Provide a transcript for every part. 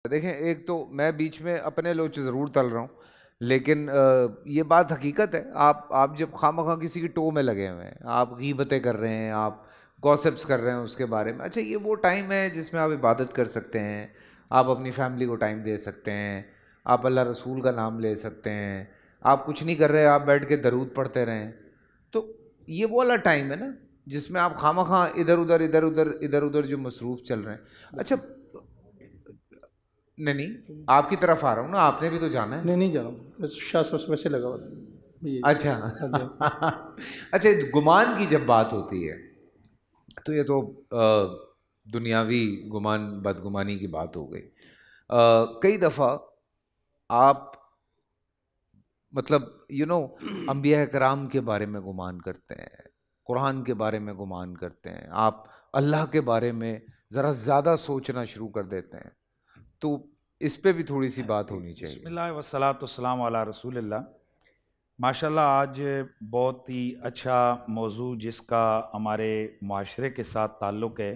دیکھیں ایک تو میں بیچ میں اپنے لوچ ضرور تل رہا ہوں، لیکن یہ بات حقیقت ہے، آپ جب خواہ کسی کی ٹو میں لگے ہوئے ہیں، آپ غیبتیں کر رہے ہیں، آپ گوسپس کر رہے ہیں اس کے بارے میں، اچھا یہ وہ ٹائم ہے جس میں آپ عبادت کر سکتے ہیں، آپ اپنی فیملی کو ٹائم دے سکتے ہیں، آپ اللہ رسول کا نام لے سکتے ہیں، آپ کچھ نہیں کر رہے، آپ بیٹھ کے درود پڑھتے رہیں، تو یہ وہ والا ٹائم ہے نا جس میں آپ خواہ ادھر ادھر جو مصروف چل رہے ہیں۔ اچھا نہیں آپ کی طرف آ رہا ہوں نا، آپ نے بھی تو جانا ہے۔ نہیں جا رہا ہوں، بس شاہ ویسے لگا ہوا تھا۔ اچھا اچھا، گمان کی جب بات ہوتی ہے تو یہ تو دنیاوی گمان بدگمانی کی بات ہو گئی۔ کئی دفعہ آپ مطلب انبیاء کرام کے بارے میں گمان کرتے ہیں، قرآن کے بارے میں گمان کرتے ہیں، آپ اللہ کے بارے میں ذرا زیادہ سوچنا شروع کر دیتے ہیں، تو اس پہ بھی تھوڑی سی بات ہونی چاہیے۔ بسم اللہ والصلاۃ والسلام علی رسول اللہ۔ ماشاء اللہ آج بہت ہی اچھا موضوع جس کا ہمارے معاشرے کے ساتھ تعلق ہے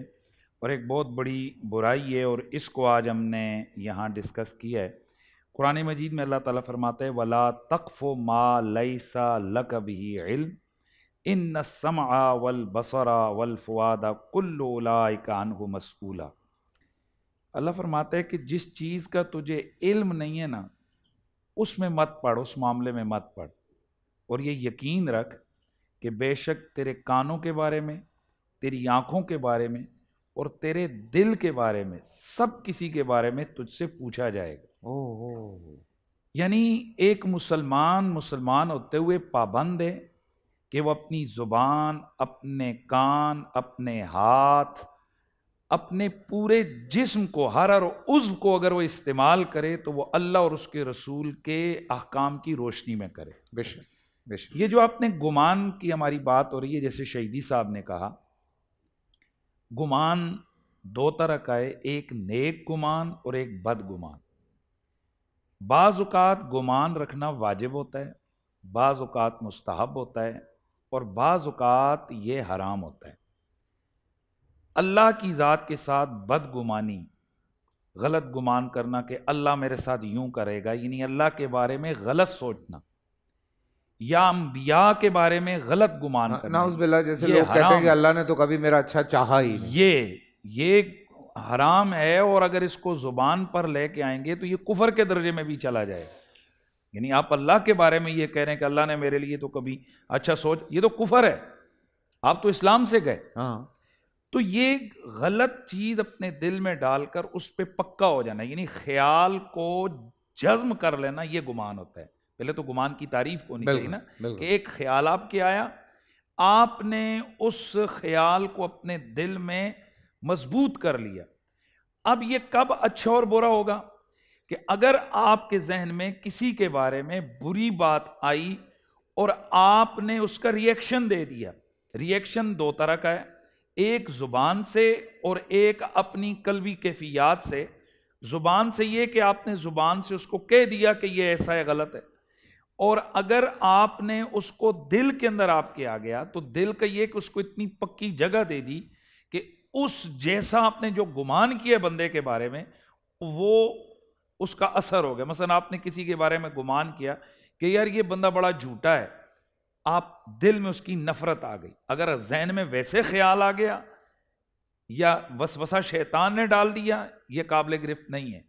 اور ایک بہت بڑی برائی ہے، اور اس کو آج ہم نے یہاں ڈسکس کیا ہے۔ قرآن مجید میں اللہ تعالیٰ فرماتا ہے وَلَا تَقْفُ مَا لَيْسَ لَكَ بِهِ عِلْمٌ إِنَّ السَّمْعَ وَالْبَصَرَ وَالْفُؤَادَ كُلُّ أُولَٰئِكَ عَنْهُ مَسْئُولٌ۔ اللہ فرماتا ہے کہ جس چیز کا تجھے علم نہیں ہے نا، اس میں مت پڑھ، اس معاملے میں مت پڑھ، اور یہ یقین رکھ کہ بے شک تیرے کانوں کے بارے میں، تیری آنکھوں کے بارے میں اور تیرے دل کے بارے میں، سب کسی کے بارے میں تجھ سے پوچھا جائے گا۔ یعنی ایک مسلمان ہوتے ہوئے پابند ہے کہ وہ اپنی زبان، اپنے کان، اپنے ہاتھ، اپنے پورے جسم کو، ہر عضو کو اگر وہ استعمال کرے تو وہ اللہ اور اس کے رسول کے احکام کی روشنی میں کرے۔ بے شک بے شک۔ یہ جو آپ نے گمان کی ہماری بات ہو رہی ہے، جیسے شہیدی صاحب نے کہا، گمان دو طرح کا ہے، ایک نیک گمان اور ایک بد گمان۔ بعض اوقات گمان رکھنا واجب ہوتا ہے، بعض اوقات مستحب ہوتا ہے، اور بعض اوقات یہ حرام ہوتا ہے۔ اللہ کی ذات کے ساتھ بدگمانی، غلط گمان کرنا کہ اللہ میرے ساتھ یوں کرے گا، یعنی اللہ کے بارے میں غلط سوچنا، یا انبیاء کے بارے میں غلط گمان کرنا، نعوذ باللہ، جیسے یہ لوگ کہتے ہیں کہ حرام، اللہ نے تو کبھی میرا اچھا چاہا ہی نہیں۔ یہ حرام ہے، اور اگر اس کو زبان پر لے کے آئیں گے تو یہ کفر کے درجے میں بھی چلا جائے گا۔ یعنی آپ اللہ کے بارے میں یہ کہہ رہے ہیں کہ اللہ نے میرے لیے تو کبھی اچھا سوچ، یہ تو کفر ہے، آپ تو اسلام سے گئے۔ ہاں، تو یہ غلط چیز اپنے دل میں ڈال کر اس پہ پکا ہو جانا، یعنی خیال کو جزم کر لینا، یہ گمان ہوتا ہے۔ پہلے تو گمان کی تعریف ہونی چاہیے نا، کہ ایک خیال آپ کے آیا، آپ نے اس خیال کو اپنے دل میں مضبوط کر لیا۔ اب یہ کب اچھا اور برا ہوگا کہ اگر آپ کے ذہن میں کسی کے بارے میں بری بات آئی اور آپ نے اس کا ریئیکشن دے دیا۔ ریئیکشن دو طرح کا ہے، ایک زبان سے اور ایک اپنی قلبی کیفیات سے۔ زبان سے یہ کہ آپ نے زبان سے اس کو کہہ دیا کہ یہ ایسا ہے، غلط ہے، اور اگر آپ نے اس کو دل کے اندر آپ کے آ گیا تو دل کا یہ کہ اس کو اتنی پکی جگہ دے دی کہ اس جیسا آپ نے جو گمان کیا بندے کے بارے میں وہ اس کا اثر ہو گیا۔ مثلا آپ نے کسی کے بارے میں گمان کیا کہ یار یہ بندہ بڑا جھوٹا ہے، آپ دل میں اس کی نفرت آ گئی۔ اگر ذہن میں ویسے خیال آ گیا یا وسوسہ شیطان نے ڈال دیا، یہ قابل گرفت نہیں ہے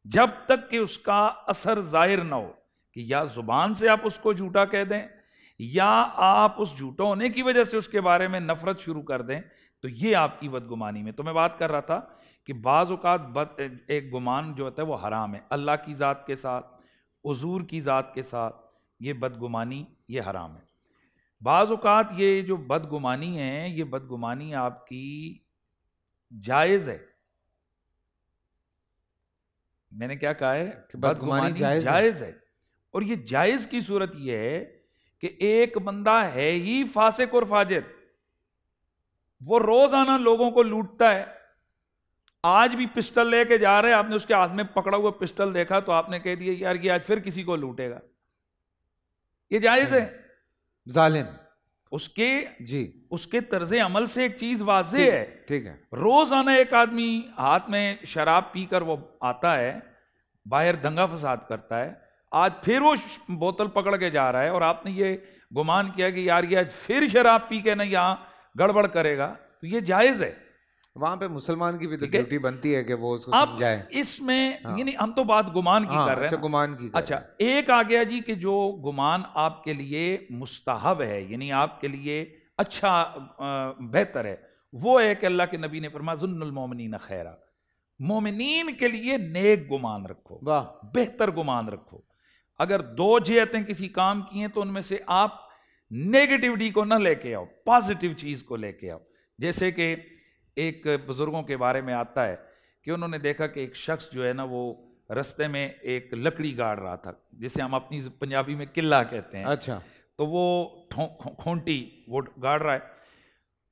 جب تک کہ اس کا اثر ظاہر نہ ہو، کہ یا زبان سے آپ اس کو جھوٹا کہہ دیں یا آپ اس جھوٹا ہونے کی وجہ سے اس کے بارے میں نفرت شروع کر دیں، تو یہ آپ کی بدگمانی میں۔ تو میں بات کر رہا تھا کہ بعض اوقات ایک گمان جو ہوتا ہے وہ حرام ہے، اللہ کی ذات کے ساتھ، حضور کی ذات کے ساتھ، یہ بدگمانی یہ حرام ہے۔ بعض اوقات یہ جو بدگمانی ہے، یہ بدگمانی آپ کی جائز ہے۔ میں نے کیا کہا ہے؟ بدگمانی جائز ہے، اور یہ جائز کی صورت یہ ہے کہ ایک بندہ ہے ہی فاسق اور فاجر، وہ روزانہ لوگوں کو لوٹتا ہے، آج بھی پسٹل لے کے جا رہے، آپ نے اس کے ہاتھ میں پکڑا ہوا پسٹل دیکھا تو آپ نے کہہ دیا یار یہ آج پھر کسی کو لوٹے گا، یہ جائز ہے؟ ظالم اس کے جی اس کے طرز عمل سے ایک چیز واضح ہے. ٹھیک ہے. روزانہ ایک آدمی ہاتھ میں شراب پی کر وہ آتا ہے, باہر دنگا فساد کرتا ہے, آج پھر وہ بوتل پکڑ کے جا رہا ہے اور آپ نے یہ گمان کیا کہ یار یہ آج پھر شراب پی کے نا یہاں گڑبڑ کرے گا, تو یہ جائز ہے. وہاں پہ مسلمان کی بھی تو ڈیوٹی بنتی ہے کہ وہ اس کو سمجھائے. اس میں یعنی ہم تو بات گمان کی کر رہے ہیں. گمان کی. اچھا ایک آ گیا جی کہ جو گمان آپ کے لیے مستحب ہے, یعنی آپ کے لیے اچھا بہتر ہے, وہ ہے کہ اللہ کے نبی نے فرمایا ظن المومنین خیرا, مومنین کے لیے نیک گمان رکھو, بہتر گمان رکھو. اگر 2 جہتیں کسی کام کی ہیں تو ان میں سے آپ نیگیٹیوٹی کو نہ لے کے آؤ, پازیٹیو چیز کو لے کے آؤ. جیسے کہ ایک بزرگوں کے بارے میں آتا ہے کہ انہوں نے دیکھا کہ ایک شخص جو ہے نا وہ رستے میں ایک لکڑی گاڑ رہا تھا, جسے ہم اپنی پنجابی میں قلعہ کہتے ہیں. اچھا. تو وہ کھونٹی وہ گاڑ رہا ہے,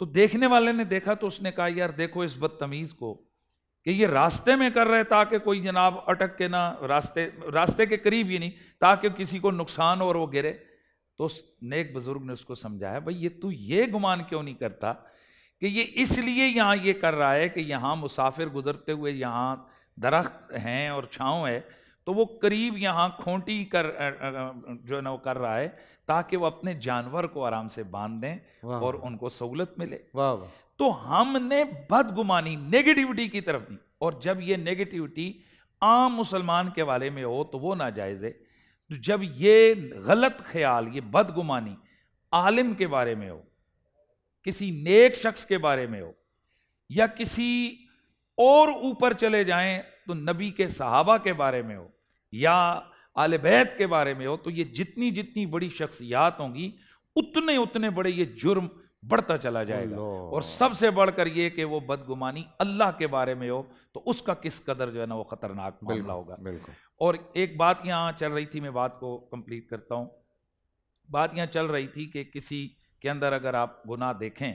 تو دیکھنے والے نے دیکھا تو اس نے کہا یار دیکھو اس بدتمیز کو کہ یہ راستے میں کر رہے تاکہ کوئی جناب اٹک کے نہ راستے کے قریب ہی نہیں, تاکہ کسی کو نقصان اور وہ گرے. تو اس نیک بزرگ نے اس کو سمجھایا بھائی یہ تو یہ گمان کیوں نہیں کرتا کہ یہ اس لیے یہاں یہ کر رہا ہے کہ یہاں مسافر گزرتے ہوئے یہاں درخت ہیں اور چھاؤں ہے, تو وہ قریب یہاں کھونٹی کر جو ہے نا وہ کر رہا ہے تاکہ وہ اپنے جانور کو آرام سے باندھ دیں اور ان کو سہولت ملے. تو ہم نے بدگمانی نیگیٹیوٹی کی طرف نہیں, اور جب یہ نیگیٹیوٹی عام مسلمان کے والے میں ہو تو وہ ناجائز ہے. جب یہ غلط خیال, یہ بدگمانی عالم کے بارے میں ہو, کسی نیک شخص کے بارے میں ہو, یا کسی اور اوپر چلے جائیں تو نبی کے صحابہ کے بارے میں ہو یا آل بیت کے بارے میں ہو, تو یہ جتنی بڑی شخصیات ہوں گی اتنے بڑے یہ جرم بڑھتا چلا جائے گا. اور سب سے بڑھ کر یہ کہ وہ بدگمانی اللہ کے بارے میں ہو تو اس کا کس قدر جو ہے نا وہ خطرناک معاملہ ہوگا. اور ایک بات یہاں چل رہی تھی, میں بات کو کمپلیٹ کرتا ہوں. بات یہاں چل رہی تھی کہ کسی کے اندر اگر آپ گناہ دیکھیں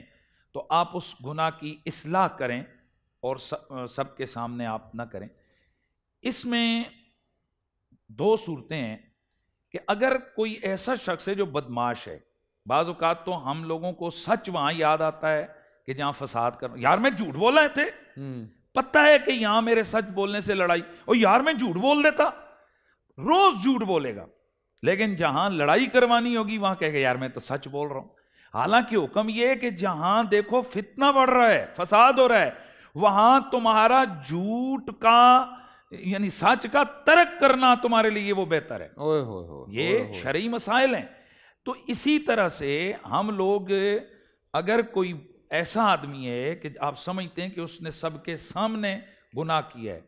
تو آپ اس گناہ کی اصلاح کریں اور سب کے سامنے آپ نہ کریں. اس میں 2 صورتیں ہیں کہ اگر کوئی ایسا شخص ہے جو بدمعاش ہے, بعض اوقات تو ہم لوگوں کو سچ وہاں یاد آتا ہے کہ جہاں فساد کر, یار میں جھوٹ بول رہے تھے, پتہ ہے کہ یہاں میرے سچ بولنے سے لڑائی, اور یار میں جھوٹ بول دیتا, روز جھوٹ بولے گا, لیکن جہاں لڑائی کروانی ہوگی وہاں کہے گا یار میں تو سچ بول رہا ہوں. حالانکہ حکم یہ ہے کہ جہاں دیکھو فتنہ بڑھ رہا ہے, فساد ہو رہا ہے, وہاں تمہارا جھوٹ کا یعنی سچ کا ترک کرنا تمہارے لیے وہ بہتر ہے. یہ شرعی مسائل ہیں. تو اسی طرح سے ہم لوگ اگر کوئی ایسا آدمی ہے کہ آپ سمجھتے ہیں کہ اس نے سب کے سامنے گناہ کیا ہے,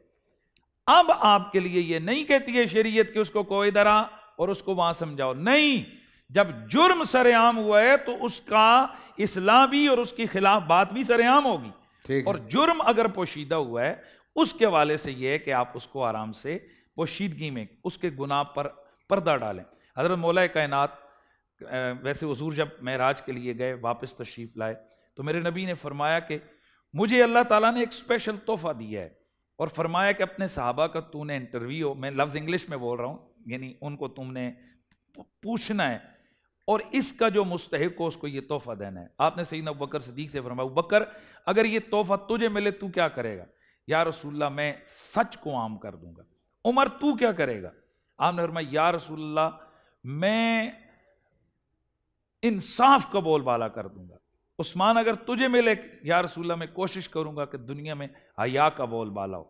اب آپ کے لیے یہ نہیں کہتی ہے شریعت کہ اس کو کوئی ادھر آ اور اس کو وہاں سمجھاؤ, نہیں. جب جرم سر عام ہوا ہے تو اس کا اصلاح بھی اور اس کی خلاف بات بھی سر عام ہوگی. اور جرم اگر پوشیدہ ہوا ہے اس کے حوالے سے یہ ہے کہ آپ اس کو آرام سے پوشیدگی میں اس کے گناہ پر پردہ ڈالیں. حضرت مولا کائنات ویسے حضور جب معراج کے لیے گئے, واپس تشریف لائے, تو میرے نبی نے فرمایا کہ مجھے اللہ تعالیٰ نے ایک اسپیشل تحفہ دیا ہے, اور فرمایا کہ اپنے صحابہ کا تو نے انٹرویو, میں لفظ انگلش میں بول رہا ہوں, یعنی ان کو تم نے پوچھنا ہے اور اس کا جو مستحق ہو اس کو یہ تحفہ دینا ہے. آپ نے سیدنا ابوبکر صدیق سے فرمایا ابوبکر اگر یہ تحفہ تجھے ملے تو کیا کرے گا؟ یا رسول اللہ میں سچ کو عام کر دوں گا. عمر تو کیا کرے گا؟ آپ نے فرمایا یا رسول اللہ میں انصاف کا بول بالا کر دوں گا. عثمان اگر تجھے ملے یا رسول اللہ میں کوشش کروں گا کہ دنیا میں حیا کا بول بالا ہو.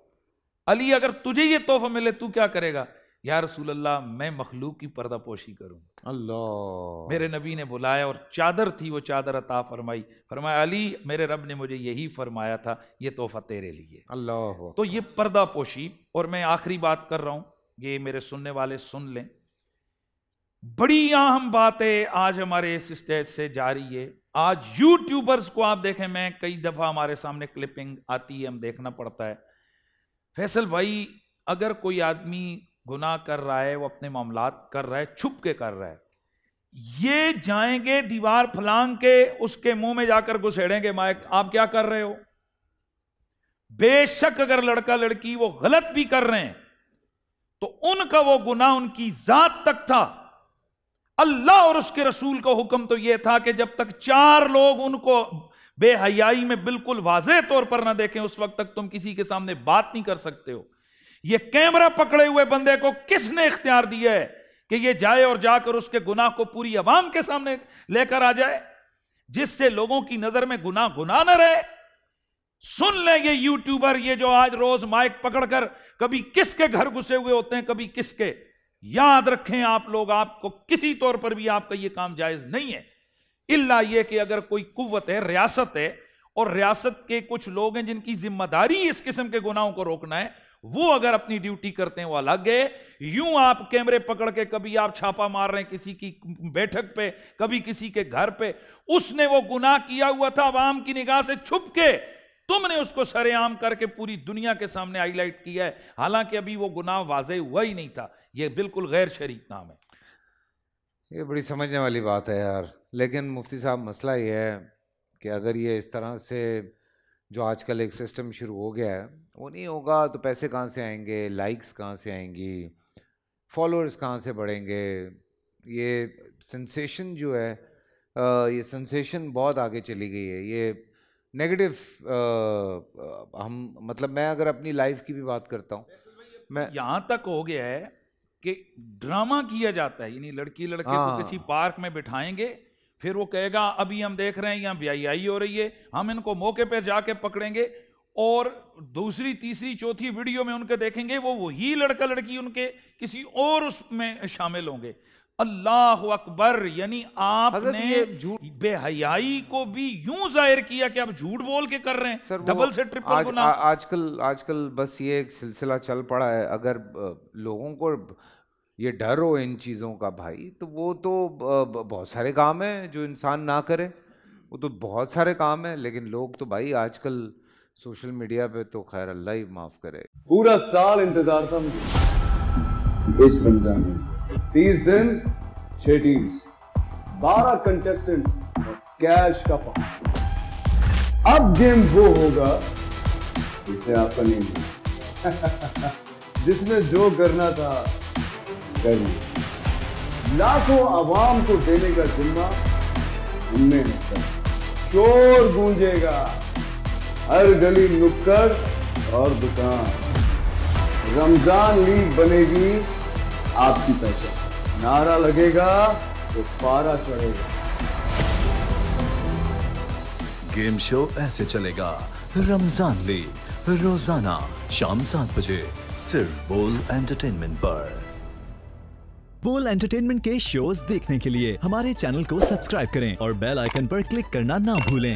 علی اگر تجھے یہ تحفہ ملے تو کیا کرے گا؟ یا رسول اللہ میں مخلوق کی پردہ پوشی کروں. اللہ. میرے میرے نبی نے بلایا اور چادر تھی, وہ چادر عطا فرمائی, فرمایا علی میرے رب نے مجھے یہی فرمایا تھا, یہ تحفہ تیرے لیے. اللہ. تو یہ پردہ پوشی. اور میں آخری بات کر رہا ہوں, یہ میرے سننے والے سن لیں, بڑی اہم بات ہے آج ہمارے اس اسٹیج سے جاری ہے. آج یوٹیوبرز کو آپ دیکھیں, میں کئی دفعہ ہمارے سامنے کلپنگ آتی ہے, ہم دیکھنا پڑتا ہے. فیصل بھائی اگر کوئی آدمی گناہ کر رہا ہے, وہ اپنے معاملات کر رہا ہے, چھپ کے کر رہا ہے, یہ جائیں گے دیوار پھلانگ کے اس کے منہ میں جا کر گھسیڑیں گے مائک آپ کیا کر رہے ہو. بے شک اگر لڑکا لڑکی وہ غلط بھی کر رہے ہیں تو ان کا وہ گناہ ان کی ذات تک تھا, اللہ اور اس کے رسول کا حکم تو یہ تھا کہ جب تک 4 لوگ ان کو بے حیائی میں بالکل واضح طور پر نہ دیکھیں اس وقت تک تم کسی کے سامنے بات نہیں کر سکتے ہو. یہ کیمرہ پکڑے ہوئے بندے کو کس نے اختیار دیا ہے کہ یہ جائے اور جا کر اس کے گناہ کو پوری عوام کے سامنے لے کر آ جائے, جس سے لوگوں کی نظر میں گناہ نہ رہے؟ سن لیں یہ یوٹیوبر, یہ جو آج روز مائک پکڑ کر کبھی کس کے گھر گھسے ہوئے ہوتے ہیں, کبھی کس کے. یاد رکھیں آپ لوگ, آپ کو کسی طور پر بھی آپ کا یہ کام جائز نہیں ہے, الا یہ کہ اگر کوئی قوت ہے, ریاست ہے, اور ریاست کے کچھ لوگ ہیں جن کی ذمہ داری اس قسم کے گناہوں کو روکنا ہے, وہ اگر اپنی ڈیوٹی کرتے ہیں وہ الگ ہے. یوں آپ کیمرے پکڑ کے کبھی آپ چھاپا مار رہے ہیں کسی کی بیٹھک پہ, کبھی کسی کے گھر پہ, اس نے وہ گناہ کیا ہوا تھا عوام کی نگاہ سے چھپ کے, تم نے اس کو سرے عام کر کے پوری دنیا کے سامنے ہائی لائٹ کیا ہے, حالانکہ ابھی وہ گناہ واضح ہوا ہی نہیں تھا. یہ بالکل غیر شرعی کام ہے. یہ بڑی سمجھنے والی بات ہے یار. لیکن مفتی صاحب مسئلہ یہ ہے کہ اگر یہ اس طرح سے جو آج کل ایک سسٹم شروع ہو گیا ہے وہ نہیں ہوگا تو پیسے کہاں سے آئیں گے, لائکس کہاں سے آئیں گی, فالوورز کہاں سے بڑھیں گے. یہ سنسیشن جو ہے, یہ سنسیشن بہت آگے چلی گئی ہے. یہ نیگیٹو, ہم مطلب میں اگر اپنی لائف کی بھی بات کرتا ہوں, میں یہاں تک ہو گیا ہے کہ ڈرامہ کیا جاتا ہے, یعنی لڑکی لڑکے کو کسی پارک میں بٹھائیں گے, پھر وہ کہے گا ابھی ہم دیکھ رہے ہیں یہاں بیائی ہو رہی ہے, ہم ان کو موقع پہ جا کے پکڑیں گے, اور دوسری تیسری چوتھی ویڈیو میں ان کے دیکھیں گے وہ وہی لڑکا لڑکی ان کے کسی اور اس میں شامل ہوں گے. اللہ اکبر. یعنی آپ نے بے حیائی کو بھی یوں ظاہر کیا کہ آپ جھوٹ بول کے کر رہے ہیں, ڈبل سے ٹرپل گناہ. آج کل بس یہ ایک سلسلہ چل پڑا ہے. اگر لوگوں کو یہ ڈر ہو ان چیزوں کا بھائی, تو وہ تو بہت سارے کام ہیں جو انسان نہ کرے, وہ تو بہت سارے کام ہیں. لیکن لوگ تو بھائی آج کل سوشل میڈیا پہ تو خیر اللہ ہی معاف کرے. پورا سال انتظار تھا مجھے اس رمضان میں. 30 دن 6 ٹیمز, 12 کنٹیسٹنٹس اور کیش کا پاؤں. اب گیم وہ ہوگا جسے آپ کا نہیں ہے, جس نے جو کرنا تھا کر لیا. لاکھوں عوام کو دینے کا ذمہ ان میں ہے. شور گونجے گا ہر گلی نکڑ اور دکان. رمضان لیگ بنے گی آپ کی پہچان. نعرہ لگے گا تو پارا چڑھے گا. گیم شو ایسے چلے گا. رمضان لیگ روزانہ شام 7 بجے صرف بول انٹرٹینمنٹ پر. بول انٹرٹینمنٹ کے شوز دیکھنے کے لیے ہمارے چینل کو سبسکرائب کریں اور بیل آئیکن پر کلک کرنا نہ بھولیں.